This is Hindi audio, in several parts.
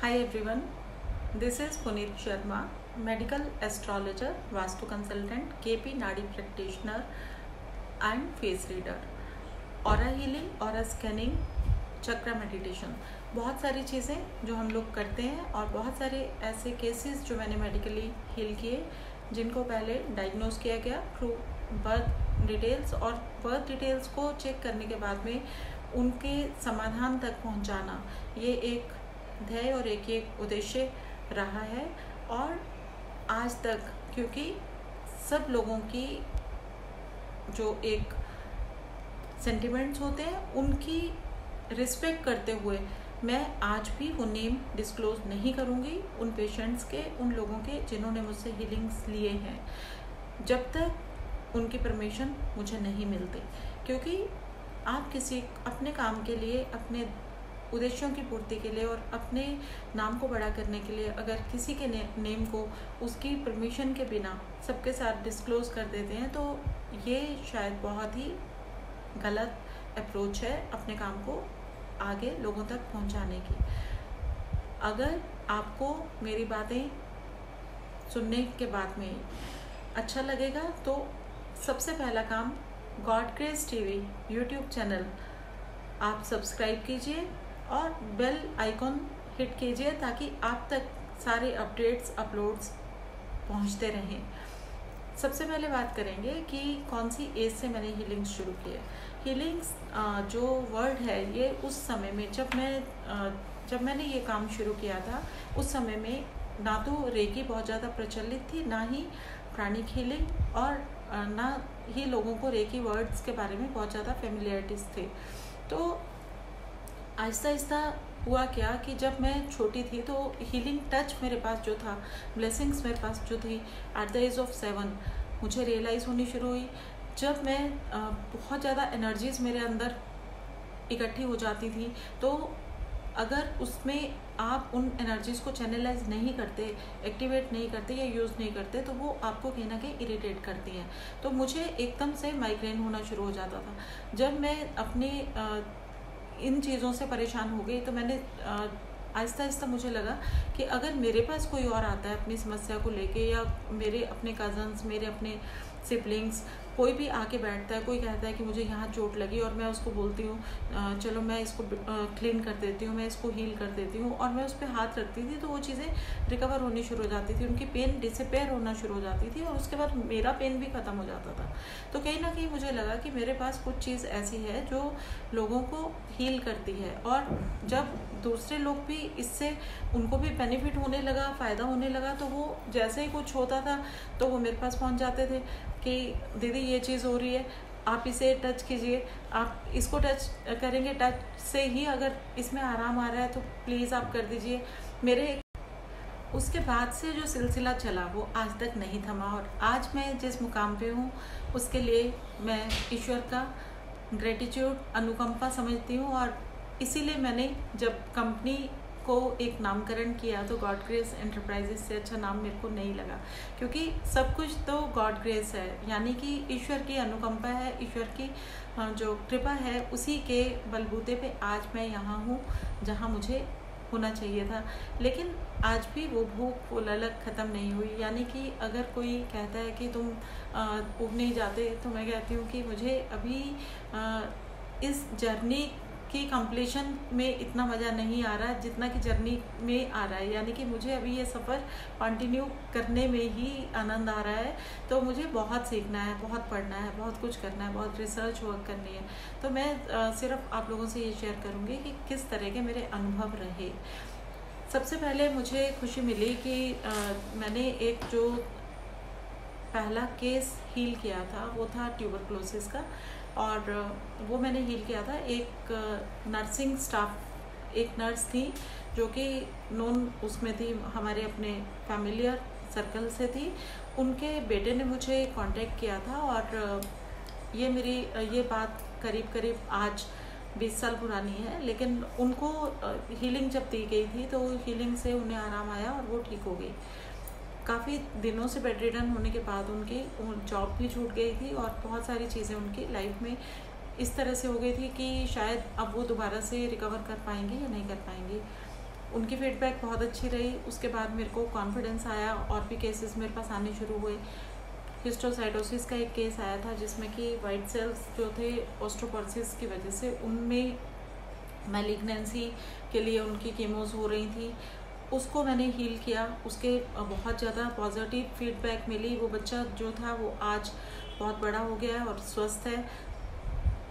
Hi everyone, this is Puneet Sharma, medical astrologer, Vastu consultant, KP Nadi practitioner and face reader. Aura healing, aura scanning, chakra meditation, बहुत सारी चीज़ें जो हम लोग करते हैं और बहुत सारे ऐसे केसेस जो मैंने मेडिकली हील किए जिनको पहले डायग्नोज किया गया थ्रू बर्थ डिटेल्स और बर्थ डिटेल्स को चेक करने के बाद में उनके समाधान तक पहुंचाना, ये एक ध्येय और एक उद्देश्य रहा है। और आज तक क्योंकि सब लोगों की जो एक सेंटिमेंट्स होते हैं उनकी रिस्पेक्ट करते हुए मैं आज भी वो नेम डिस्क्लोज नहीं करूँगी उन पेशेंट्स के, उन लोगों के जिन्होंने मुझसे हीलिंग्स लिए हैं, जब तक उनकी परमिशन मुझे नहीं मिलती। क्योंकि आप किसी अपने काम के लिए, अपने उद्देश्यों की पूर्ति के लिए और अपने नाम को बड़ा करने के लिए अगर किसी के नेम को उसकी परमिशन के बिना सबके साथ डिस्क्लोज कर देते हैं तो ये शायद बहुत ही गलत अप्रोच है अपने काम को आगे लोगों तक पहुंचाने की। अगर आपको मेरी बातें सुनने के बाद में अच्छा लगेगा तो सबसे पहला काम God grace TV YouTube channel आप सब्सक्राइब कीजिए और बेल आइकॉन हिट कीजिए ताकि आप तक सारे अपडेट्स अपलोड्स पहुंचते रहें। सबसे पहले बात करेंगे कि कौन सी एज से मैंने हीलिंग्स शुरू की है। हीलिंग्स जो वर्ड है ये उस समय में जब मैंने ये काम शुरू किया था उस समय में ना तो रेकी बहुत ज़्यादा प्रचलित थी, ना ही प्राणिक हीलिंग और ना ही लोगों को रेकी वर्ड्स के बारे में बहुत ज़्यादा फेमिलियरिटीज़ थे। तो आहिस्ता आहिस्ता हुआ क्या कि जब मैं छोटी थी तो हीलिंग टच मेरे पास जो था, ब्लेसिंग्स मेरे पास जो थी एट द एज ऑफ 7 मुझे रियलाइज़ होनी शुरू हुई। जब मैं बहुत ज़्यादा एनर्जीज़ मेरे अंदर इकट्ठी हो जाती थी तो अगर उसमें आप उन एनर्जीज़ को चैनलाइज नहीं करते, एक्टिवेट नहीं करते या यूज़ नहीं करते तो वो आपको कहीं ना कहीं इरिटेट करती हैं। तो मुझे एकदम से माइग्रेन होना शुरू हो जाता था। जब मैं अपने इन चीज़ों से परेशान हो गई तो मैंने आहिस्ता आहिस्ता मुझे लगा कि अगर मेरे पास कोई और आता है अपनी समस्या को लेके या मेरे अपने कज़न्स, मेरे अपने सिबलिंग्स, कोई भी आके बैठता है, कोई कहता है कि मुझे यहाँ चोट लगी और मैं उसको बोलती हूँ चलो मैं इसको क्लीन कर देती हूँ, मैं इसको हील कर देती हूँ और मैं उस पर हाथ रखती थी तो वो चीज़ें रिकवर होनी शुरू हो जाती थी, उनकी पेन डिसअपेयर होना शुरू हो जाती थी और उसके बाद मेरा पेन भी ख़त्म हो जाता था। तो कहीं ना कहीं मुझे लगा कि मेरे पास कुछ चीज़ ऐसी है जो लोगों को हील करती है और जब दूसरे लोग भी इससे उनको भी बेनिफिट होने लगा, फ़ायदा होने लगा तो वो जैसे ही कुछ होता था तो वो मेरे पास पहुँच जाते थे कि दीदी ये चीज़ हो रही है, आप इसे टच कीजिए, आप इसको टच करेंगे, टच से ही अगर इसमें आराम आ रहा है तो प्लीज़ आप कर दीजिए। मेरे उसके बाद से जो सिलसिला चला वो आज तक नहीं थमा और आज मैं जिस मुकाम पे हूँ उसके लिए मैं ईश्वर का ग्रेटिट्यूड, अनुकंपा समझती हूँ और इसीलिए मैंने जब कंपनी को एक नामकरण किया तो गॉड ग्रेस एंटरप्राइजेस से अच्छा नाम मेरे को नहीं लगा, क्योंकि सब कुछ तो गॉड ग्रेस है, यानी कि ईश्वर की अनुकंपा है, ईश्वर की जो कृपा है उसी के बलबूते पे आज मैं यहाँ हूँ जहाँ मुझे होना चाहिए था। लेकिन आज भी वो भूख, वो ललक ख़त्म नहीं हुई। यानी कि अगर कोई कहता है कि तुम उग नहीं जाते तो मैं कहती हूँ कि मुझे अभी इस जर्नी की कंप्लीशन में इतना मज़ा नहीं आ रहा जितना कि जर्नी में आ रहा है। यानी कि मुझे अभी ये सफ़र कंटिन्यू करने में ही आनंद आ रहा है। तो मुझे बहुत सीखना है, बहुत पढ़ना है, बहुत कुछ करना है, बहुत रिसर्च वर्क करनी है। तो मैं सिर्फ आप लोगों से ये शेयर करूँगी कि किस तरह के मेरे अनुभव रहे। सबसे पहले मुझे खुशी मिली कि मैंने एक जो पहला केस हील किया था वो था ट्यूबरक्लोसिस का और वो मैंने हील किया था। एक नर्सिंग स्टाफ, एक नर्स थी जो कि नॉन उसमें थी, हमारे अपने फैमिलियर सर्कल से थी। उनके बेटे ने मुझे कांटेक्ट किया था और ये बात करीब आज 20 साल पुरानी है। लेकिन उनको हीलिंग जब दी गई थी तो हीलिंग से उन्हें आराम आया और वो ठीक हो गई। काफ़ी दिनों से बेड रिडन होने के बाद उनकी जॉब भी छूट गई थी और बहुत सारी चीज़ें उनकी लाइफ में इस तरह से हो गई थी कि शायद अब वो दोबारा से रिकवर कर पाएंगी या नहीं कर पाएंगी। उनकी फीडबैक बहुत अच्छी रही। उसके बाद मेरे को कॉन्फिडेंस आया और भी केसेस मेरे पास आने शुरू हुए। हिस्टोसाइटोसिस का एक केस आया था जिसमें कि वाइट सेल्स जो थे ऑस्टियोपोरोसिस की वजह से उनमें मैलिग्नेंसी के लिए उनकी कीमोज हो रही थी, उसको मैंने हील किया। उसके बहुत ज़्यादा पॉजिटिव फीडबैक मिली। वो बच्चा जो था वो आज बहुत बड़ा हो गया है और स्वस्थ है।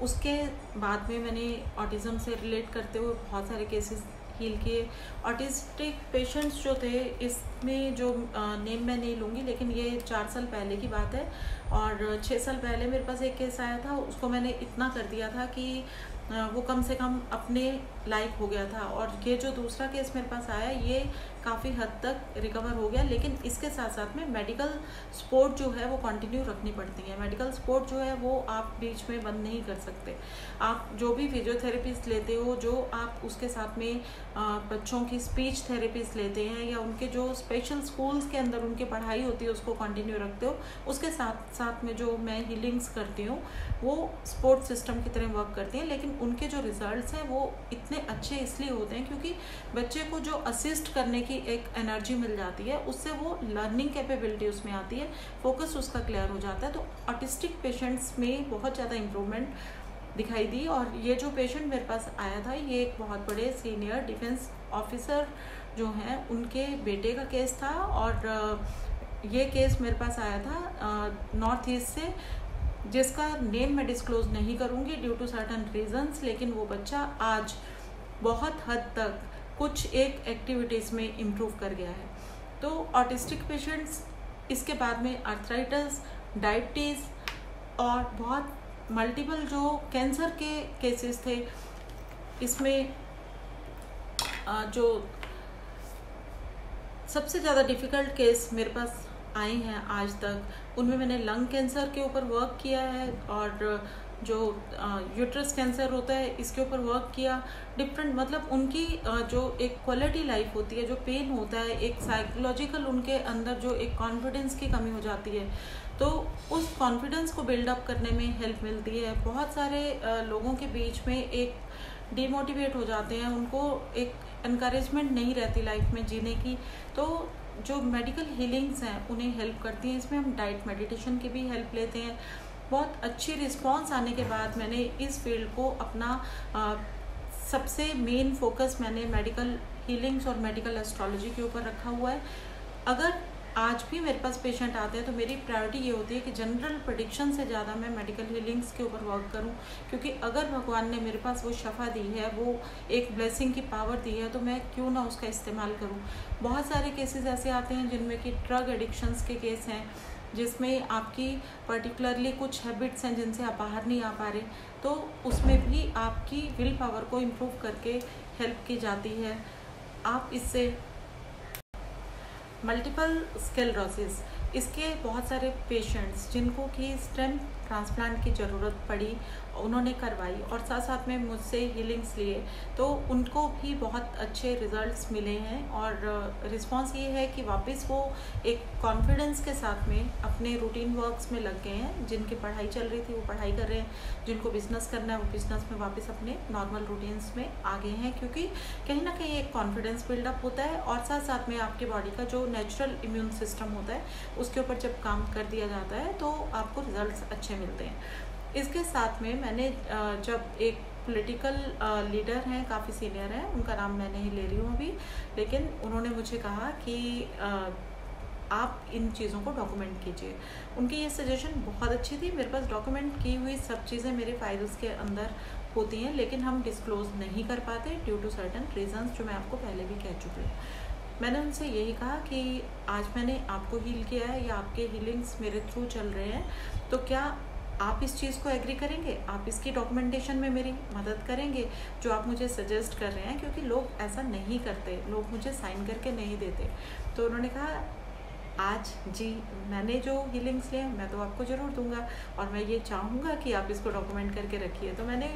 उसके बाद में मैंने ऑटिज़म से रिलेट करते हुए बहुत सारे केसेस हील किए। ऑटिस्टिक पेशेंट्स जो थे, इसमें जो नेम मैं नहीं लूँगी, लेकिन ये 4 साल पहले की बात है। और 6 साल पहले मेरे पास एक केस आया था, उसको मैंने इतना कर दिया था कि वो कम से कम अपने लायक हो गया था। और ये जो दूसरा केस मेरे पास आया, ये काफ़ी हद तक रिकवर हो गया। लेकिन इसके साथ साथ में मेडिकल सपोर्ट जो है वो कंटिन्यू रखनी पड़ती है। मेडिकल सपोर्ट जो है वो आप बीच में बंद नहीं कर सकते। आप जो भी फिजियोथेरेपीज लेते हो, जो आप उसके साथ में बच्चों की स्पीच थेरेपीज लेते हैं या उनके जो स्पेशल स्कूल्स के अंदर उनकी पढ़ाई होती है उसको कंटिन्यू रखते हो, उसके साथ साथ में जो मैं हीलिंग्स करती हूँ वो सपोर्ट सिस्टम की तरह वर्क करती हैं। लेकिन उनके जो रिजल्ट्स हैं वो इतने अच्छे इसलिए होते हैं क्योंकि बच्चे को जो असिस्ट करने की एक एनर्जी मिल जाती है, उससे वो लर्निंग कैपेबिलिटी उसमें आती है, फोकस उसका क्लियर हो जाता है। तो ऑटिस्टिक पेशेंट्स में बहुत ज़्यादा इम्प्रूवमेंट दिखाई दी। और ये जो पेशेंट मेरे पास आया था, ये एक बहुत बड़े सीनियर डिफेंस ऑफिसर जो हैं उनके बेटे का केस था। और ये केस मेरे पास आया था नॉर्थ ईस्ट से, जिसका नेम मैं डिस्क्लोज नहीं करूँगी ड्यू टू सर्टन रीजंस। लेकिन वो बच्चा आज बहुत हद तक कुछ एक एक्टिविटीज़ में इम्प्रूव कर गया है। तो ऑटिस्टिक पेशेंट्स, इसके बाद में आर्थराइटिस, डायबिटीज़ और बहुत मल्टीपल जो कैंसर के केसेस थे, इसमें जो सबसे ज़्यादा डिफ़िकल्ट केस मेरे पास आए हैं आज तक, उनमें मैंने लंग कैंसर के ऊपर वर्क किया है और जो यूट्रस कैंसर होता है इसके ऊपर वर्क किया। डिफरेंट मतलब उनकी जो एक क्वालिटी लाइफ होती है, जो पेन होता है, एक साइकोलॉजिकल उनके अंदर जो एक कॉन्फिडेंस की कमी हो जाती है, तो उस कॉन्फिडेंस को बिल्डअप करने में हेल्प मिलती है। बहुत सारे लोगों के बीच में एक डिमोटिवेट हो जाते हैं, उनको एक इनकरेजमेंट नहीं रहती लाइफ में जीने की, तो जो मेडिकल हीलिंग्स हैं उन्हें हेल्प करती हैं। इसमें हम डाइट मेडिटेशन की भी हेल्प लेते हैं। बहुत अच्छी रिस्पांस आने के बाद मैंने इस फील्ड को अपना सबसे मेन फोकस मैंने मेडिकल हीलिंग्स और मेडिकल एस्ट्रोलॉजी के ऊपर रखा हुआ है। अगर आज भी मेरे पास पेशेंट आते हैं तो मेरी प्रायोरिटी ये होती है कि जनरल प्रेडिक्शन से ज़्यादा मैं मेडिकल हीलिंग्स के ऊपर वर्क करूं, क्योंकि अगर भगवान ने मेरे पास वो शफा दी है, वो एक ब्लेसिंग की पावर दी है, तो मैं क्यों ना उसका इस्तेमाल करूं। बहुत सारे केसेस ऐसे आते हैं जिनमें कि ड्रग एडिक्शंस के केस हैं, जिसमें आपकी पर्टिकुलरली कुछ हैबिट्स हैं जिनसे आप बाहर नहीं आ पा रहे, तो उसमें भी आपकी विल पावर को इम्प्रूव करके हेल्प की जाती है। आप इससे मल्टीपल स्क्लेरोसिस, इसके बहुत सारे पेशेंट्स जिनको कि स्टेम ट्रांसप्लांट की ज़रूरत पड़ी, उन्होंने करवाई और साथ साथ में मुझसे हीलिंग्स लिए, तो उनको भी बहुत अच्छे रिजल्ट्स मिले हैं। और रिस्पांस ये है कि वापस वो एक कॉन्फिडेंस के साथ में अपने रूटीन वर्क्स में लग गए हैं। जिनकी पढ़ाई चल रही थी वो पढ़ाई कर रहे हैं, जिनको बिजनेस करना है वो बिजनेस में वापस अपने नॉर्मल रूटीन्स में आ गए हैं, क्योंकि कहीं ना कहीं एक कॉन्फिडेंस बिल्डअप होता है और साथ साथ में आपके बॉडी का जो नेचुरल इम्यून सिस्टम होता है उसके ऊपर जब काम कर दिया जाता है तो आपको रिजल्ट्स अच्छे मिलते हैं। इसके साथ में मैंने जब एक पॉलिटिकल लीडर हैं, काफ़ी सीनियर हैं, उनका नाम मैं नहीं ले रही हूँ अभी, लेकिन उन्होंने मुझे कहा कि आप इन चीज़ों को डॉक्यूमेंट कीजिए। उनकी ये सजेशन बहुत अच्छी थी। मेरे पास डॉक्यूमेंट की हुई सब चीज़ें मेरे फाइल्स के अंदर होती हैं, लेकिन हम डिस्क्लोज नहीं कर पाते ड्यू टू सर्टन रीजंस, जो मैं आपको पहले भी कह चुकी हूँ। मैंने उनसे यही कहा कि आज मैंने आपको हील किया है या आपके हीलिंग्स मेरे थ्रू चल रहे हैं, तो क्या आप इस चीज़ को एग्री करेंगे, आप इसकी डॉक्यूमेंटेशन में मेरी मदद करेंगे जो आप मुझे सजेस्ट कर रहे हैं, क्योंकि लोग ऐसा नहीं करते, लोग मुझे साइन करके नहीं देते। तो उन्होंने कहा आज जी मैंने जो हीलिंग्स लिए मैं तो आपको ज़रूर दूंगा और मैं ये चाहूँगा कि आप इसको डॉक्यूमेंट करके रखिए। तो मैंने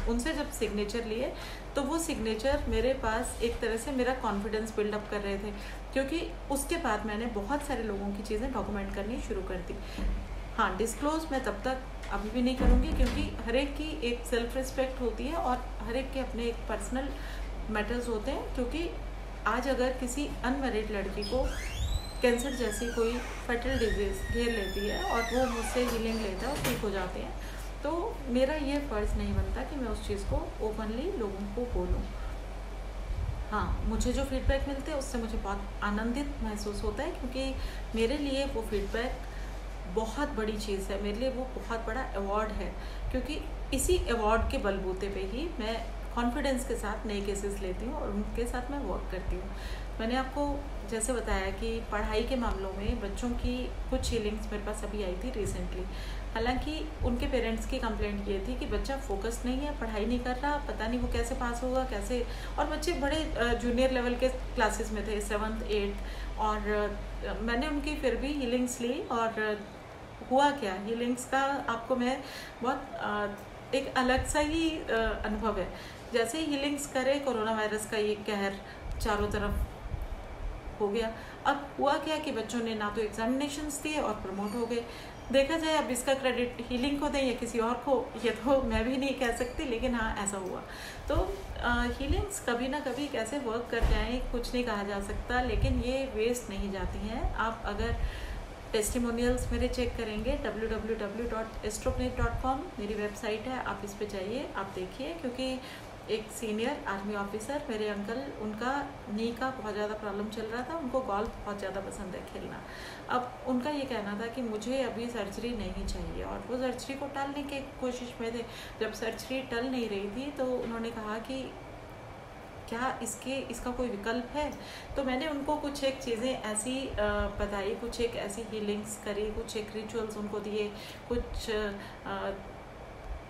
उनसे जब सिग्नेचर लिए तो वो सिग्नेचर मेरे पास एक तरह से मेरा कॉन्फिडेंस बिल्डअप कर रहे थे, क्योंकि उसके बाद मैंने बहुत सारे लोगों की चीज़ें डॉक्यूमेंट करनी शुरू कर दी। हाँ, डिस्क्लोज मैं तब तक अभी भी नहीं करूँगी, क्योंकि हर एक की एक सेल्फ रिस्पेक्ट होती है और हर एक के अपने एक पर्सनल मैटर्स होते हैं, क्योंकि आज अगर किसी अनमैरिड लड़की को कैंसर जैसी कोई फैटल डिजीज़ घेर लेती है और वो मुझसे हीलिंग लेता है और ठीक हो जाते हैं, तो मेरा ये फ़र्ज़ नहीं बनता कि मैं उस चीज़ को ओपनली लोगों को बोलूँ। हाँ, मुझे जो फीडबैक मिलते हैं उससे मुझे बहुत आनंदित महसूस होता है, क्योंकि मेरे लिए वो फीडबैक बहुत बड़ी चीज़ है, मेरे लिए वो बहुत बड़ा अवार्ड है, क्योंकि इसी अवार्ड के बलबूते पे ही मैं कॉन्फिडेंस के साथ नए केसेस लेती हूँ और उनके साथ मैं वर्क करती हूँ। मैंने आपको जैसे बताया कि पढ़ाई के मामलों में बच्चों की कुछ हीलिंग्स मेरे पास अभी आई थी रिसेंटली। हालांकि उनके पेरेंट्स की कंप्लेंट ये थी कि बच्चा फोकस नहीं है, पढ़ाई नहीं कर रहा, पता नहीं वो कैसे पास होगा, कैसे। और बच्चे बड़े जूनियर लेवल के क्लासेस में थे, 7th 8th, और मैंने उनकी फिर भी हीलिंग्स ली। और हुआ क्या, हीलिंग्स का आपको मैं बहुत एक अलग सा ही अनुभव है। जैसे ही हीलिंग्स करे, कोरोना वायरस का ये कहर चारों तरफ हो गया। अब हुआ क्या कि बच्चों ने ना तो एग्जामिनेशंस दिए और प्रमोट हो गए। देखा जाए अब इसका क्रेडिट हीलिंग को दें या किसी और को, ये तो मैं भी नहीं कह सकती, लेकिन हाँ ऐसा हुआ। तो हीलिंग्स कभी ना कभी कैसे वर्क कर जाएँ कुछ नहीं कहा जा सकता, लेकिन ये वेस्ट नहीं जाती हैं। आप अगर टेस्टिमोनियल्स मेरे चेक करेंगे www.astropuneet.com मेरी वेबसाइट है, आप इस पे जाइए, आप देखिए। क्योंकि एक सीनियर आर्मी ऑफिसर, मेरे अंकल, उनका नी का बहुत ज़्यादा प्रॉब्लम चल रहा था, उनको गोल्फ बहुत ज़्यादा पसंद है खेलना। अब उनका ये कहना था कि मुझे अभी सर्जरी नहीं चाहिए, और वो सर्जरी को टालने की कोशिश में थे। जब सर्जरी टल नहीं रही थी तो उन्होंने कहा कि क्या इसका कोई विकल्प है। तो मैंने उनको कुछ एक चीज़ें ऐसी बताई, कुछ एक ऐसी हीलिंग्स करी, कुछ एक रिचुअल्स उनको दिए, कुछ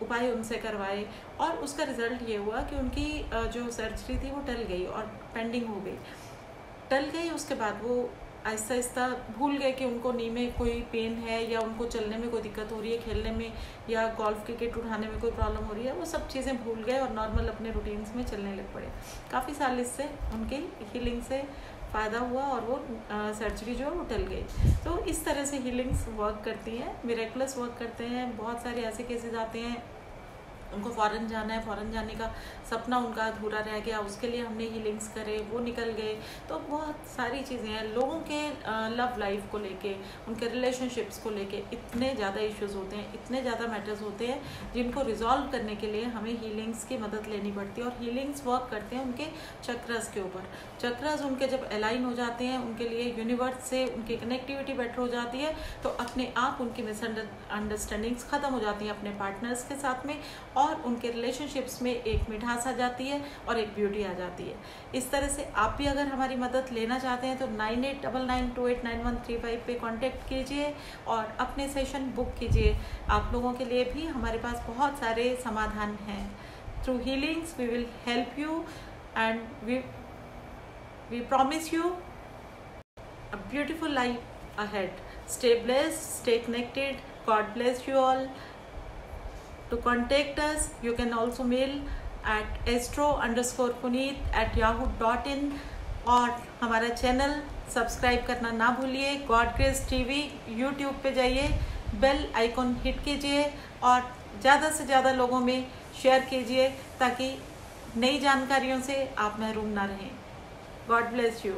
उपाय उनसे करवाए, और उसका रिज़ल्ट ये हुआ कि उनकी जो सर्जरी थी वो टल गई और पेंडिंग हो गई। उसके बाद वो आहिस्ता आहिस्ता भूल गए कि उनको नी में कोई पेन है, या उनको चलने में कोई दिक्कत हो रही है, खेलने में या गोल्फ की किट उठाने में कोई प्रॉब्लम हो रही है। वो सब चीज़ें भूल गए और नॉर्मल अपने रूटीन्स में चलने लग पड़े। काफ़ी साल इससे उनकी हीलिंग से फ़ायदा हुआ और वो सर्जरी जो है वो टल गई। तो इस तरह से हीलिंग्स वर्क करती हैं, मिरेकलस वर्क करते हैं। बहुत सारे ऐसे केसेस आते हैं, उनको फ़ॉरेन जाना है, फ़ॉरेन जाने का सपना उनका अधूरा रह गया, उसके लिए हमने हीलिंग्स करे, वो निकल गए। तो बहुत सारी चीज़ें हैं। लोगों के लव लाइफ को लेके, उनके रिलेशनशिप्स को लेके इतने ज़्यादा इश्यूज होते हैं, इतने ज़्यादा मैटर्स होते हैं, जिनको रिजॉल्व करने के लिए हमें हीलिंग्स की मदद लेनी पड़ती है। और हीलिंग्स वर्क करते हैं उनके चक्रस के ऊपर। चक्रस उनके जब अलाइन हो जाते हैं, उनके लिए यूनिवर्स से उनकी कनेक्टिविटी बेटर हो जाती है, तो अपने आप उनकी मिसअंडरस्टैंडिंग्स ख़त्म हो जाती हैं अपने पार्टनर्स के साथ में, और उनके रिलेशनशिप्स में एक मिठास आ जाती है और एक ब्यूटी आ जाती है। इस तरह से आप भी अगर हमारी मदद लेना चाहते हैं तो 9899289135 पे कांटेक्ट कीजिए और अपने सेशन बुक कीजिए। आप लोगों के लिए भी हमारे पास बहुत सारे समाधान हैं। Through healings we will help you, and we promise you a beautiful life ahead. Stay blessed, stay connected. God bless you all. To contact us, you can also mail at astro_puneet@yahoo.in, और हमारा चैनल सब्सक्राइब करना ना भूलिए। गॉड ग्रेस टीवी यूट्यूब पे जाइए, बेल आइकॉन हिट कीजिए और ज़्यादा से ज़्यादा लोगों में शेयर कीजिए, ताकि नई जानकारियों से आप महरूम ना रहें। God bless you.